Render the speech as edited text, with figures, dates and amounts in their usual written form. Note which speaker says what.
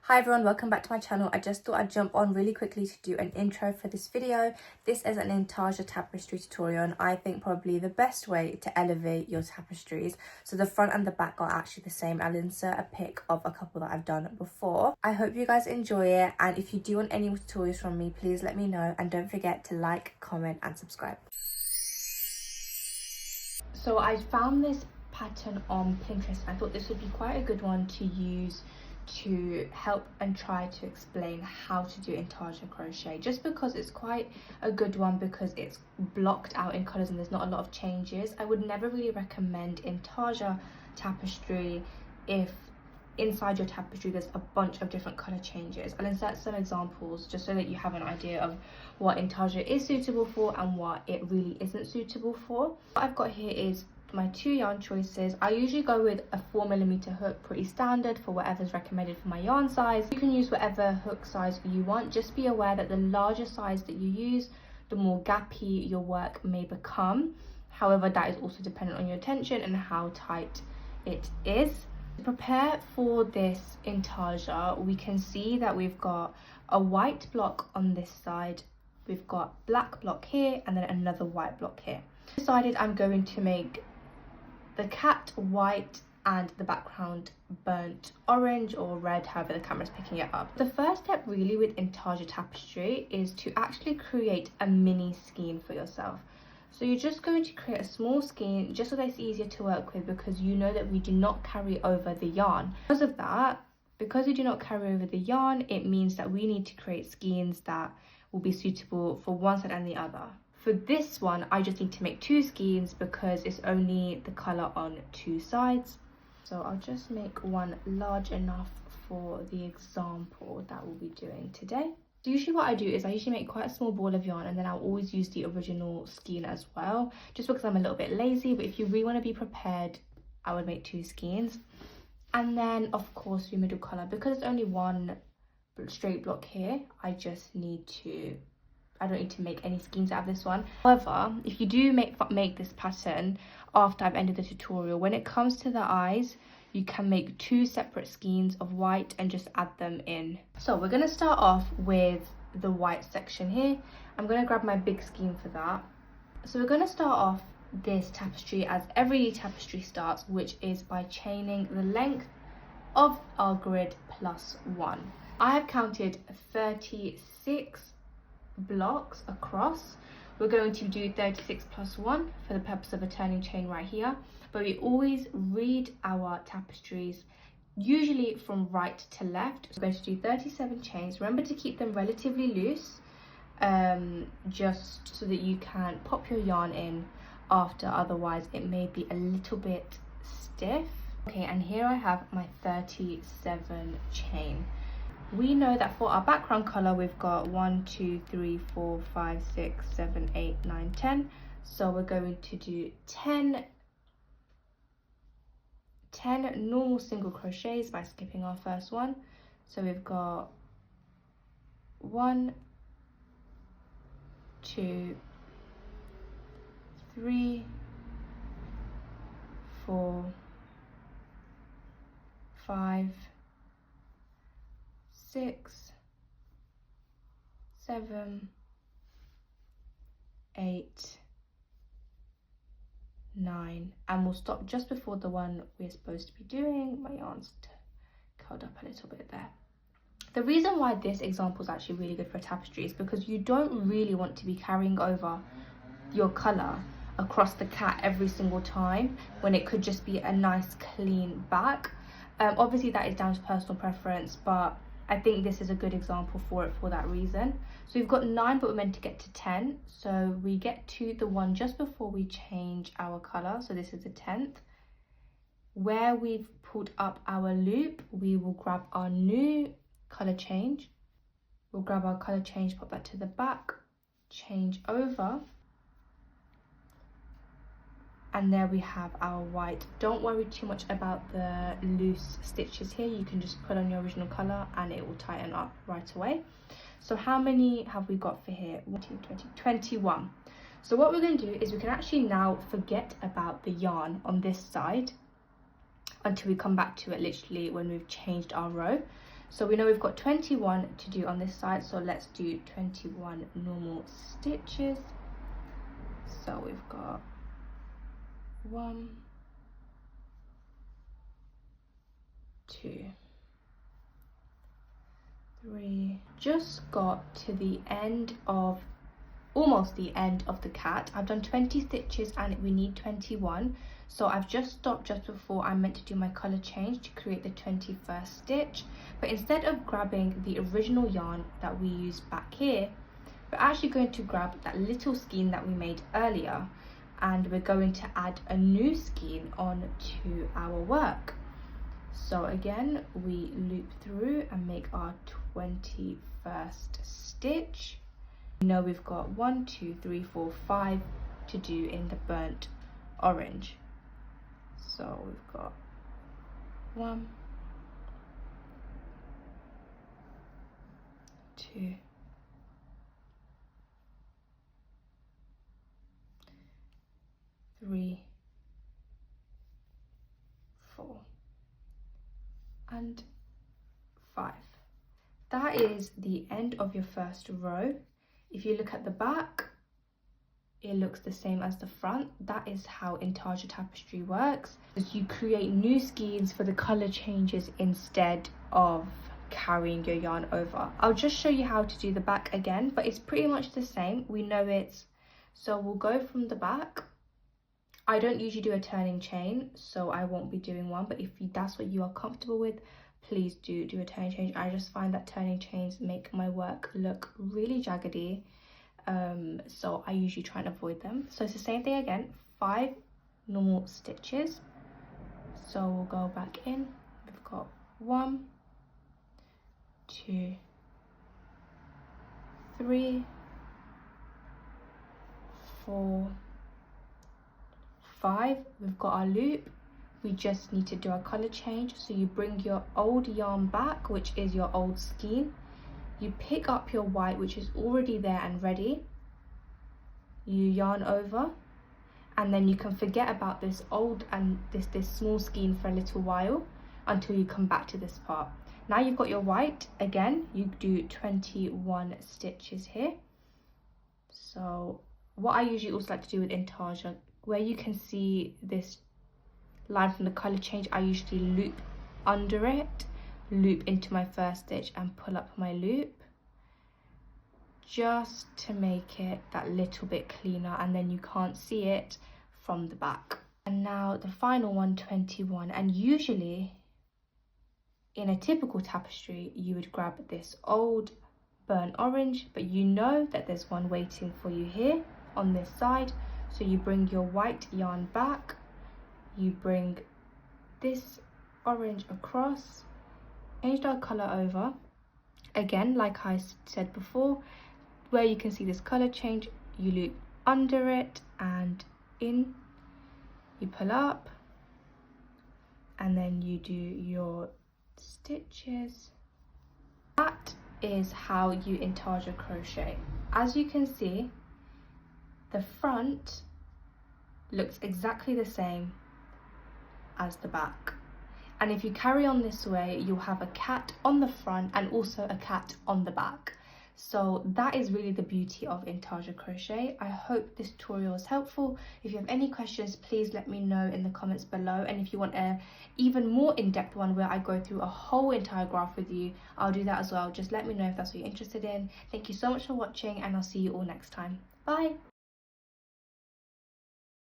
Speaker 1: Hi everyone, welcome back to my channel. I just thought I'd jump on really quickly to do an intro for this video. This is an INTARSIA tapestry tutorial and I think probably the best way to elevate your tapestries. So the front and the back are actually the same. I'll insert a pic of a couple that I've done before. I hope you guys enjoy it, and if you do want any more tutorials from me, please let me know, and don't forget to like, comment and subscribe. So I found this pattern on Pinterest. I thought this would be quite a good one to use to help and try to explain how to do intarsia crochet, just because it's quite a good one because it's blocked out in colors and there's not a lot of changes. I would never really recommend intarsia tapestry if inside your tapestry there's a bunch of different color changes. I'll insert some examples just so that you have an idea of what intarsia is suitable for and what it really isn't suitable for. What I've got here is my two yarn choices. I usually go with a 4mm hook, pretty standard for whatever's recommended for my yarn size. You can use whatever hook size you want. Just be aware that the larger size that you use, the more gappy your work may become. However, that is also dependent on your tension and how tight it is. To prepare for this intarsia, we can see that we've got a white block on this side, we've got black block here, and then another white block here. I decided I'm going to make the cat white and the background burnt orange or red, however the camera's picking it up. The first step really with intarsia tapestry is to actually create a mini skein for yourself. So you're just going to create a small skein just so that it's easier to work with, because you know that we do not carry over the yarn. Because of that, because we do not carry over the yarn, it means that we need to create skeins that will be suitable for one side and the other. For this one, I just need to make two skeins because it's only the colour on two sides. So I'll just make one large enough for the example that we'll be doing today. So usually what I do is I usually make quite a small ball of yarn, and then I'll always use the original skein as well, just because I'm a little bit lazy. But if you really want to be prepared, I would make two skeins. And then of course your middle colour, because it's only one straight block here, I don't need to make any skeins out of this one. However, if you do make this pattern after I've ended the tutorial, when it comes to the eyes, you can make two separate skeins of white and just add them in. So we're going to start off with the white section here. I'm going to grab my big skein for that. So we're going to start off this tapestry as every tapestry starts, which is by chaining the length of our grid plus 1. I have counted 36 blocks across. We're going to do 36 plus 1 for the purpose of a turning chain right here, but we always read our tapestries usually from right to left. So we're going to do 37 chains. Remember to keep them relatively loose, just so that you can pop your yarn in after, otherwise it may be a little bit stiff. Okay, and here I have my 37 chain. We know that for our background color we've got 1, 2, 3, 4, 5, 6, 7, 8, 9, 10. So we're going to do 10 normal single crochets by skipping our first one. So we've got 1, 2, 3, 4, 5, 6, 7, 8, 9, and we'll stop just before the one we're supposed to be doing. My yarn's curled up a little bit there. The reason why this example is actually really good for a tapestry is because you don't really want to be carrying over your colour across the cat every single time when it could just be a nice clean back. Obviously that is down to personal preference, but I think this is a good example for it for that reason. So we've got 9, but we're meant to get to 10. So we get to the one just before we change our colour. So this is the 10th. Where we've pulled up our loop, we will grab our new colour change. We'll grab our colour change, pop that to the back, change over. And there we have our white. Don't worry too much about the loose stitches here. You can just put on your original colour and it will tighten up right away. So how many have we got for here? 21. So what we're going to do is we can actually now forget about the yarn on this side until we come back to it literally when we've changed our row. So we know we've got 21 to do on this side, so let's do 21 normal stitches. So we've got 1, 2, 3. Just got to the end of, almost the end of the cat. I've done 20 stitches and we need 21. So I've just stopped just before I'm meant to do my color change to create the 21st stitch. But instead of grabbing the original yarn that we used back here, we're actually going to grab that little skein that we made earlier, and we're going to add a new skein on to our work. So again, we loop through and make our 21st stitch. We know we've got 1, 2, 3, 4, 5 to do in the burnt orange. So we've got 1, 2, 3, 4, and 5. That is the end of your first row. If you look at the back, it looks the same as the front. That is how Intarsia tapestry works. You create new skeins for the color changes instead of carrying your yarn over. I'll just show you how to do the back again, but it's pretty much the same. We know it's, so we'll go from the back. I don't usually do a turning chain, so I won't be doing one, but if that's what you are comfortable with, please do a turning chain. I just find that turning chains make my work look really jaggedy, so I usually try and avoid them. So it's the same thing again, 5 normal stitches. So we'll go back in. We've got 1, 2, 3, 4, 5. We've got our loop. We just need to do our color change. So you bring your old yarn back, which is your old skein. You pick up your white, which is already there and ready. You yarn over, and then you can forget about this old and this small skein for a little while until you come back to this part. Now you've got your white. Again, you do 21 stitches here. So what I usually also like to do with Intarsia, where you can see this line from the color change, I usually loop under it, loop into my first stitch and pull up my loop, just to make it that little bit cleaner, and then you can't see it from the back. And now the final one, 21, and usually in a typical tapestry you would grab this old burnt orange, but you know that there's one waiting for you here on this side. So you bring your white yarn back, you bring this orange across, change our color over. Again, like I said before, where you can see this color change, you loop under it and in, you pull up, and then you do your stitches. That is how you Intarsia crochet. As you can see, the front looks exactly the same as the back, and if you carry on this way, you'll have a cat on the front and also a cat on the back. So that is really the beauty of Intarsia crochet. I hope this tutorial was helpful. If you have any questions, please let me know in the comments below, and if you want a even more in-depth one where I go through a whole entire graph with you, I'll do that as well. Just let me know if that's what you're interested in. Thank you so much for watching, and I'll see you all next time. Bye.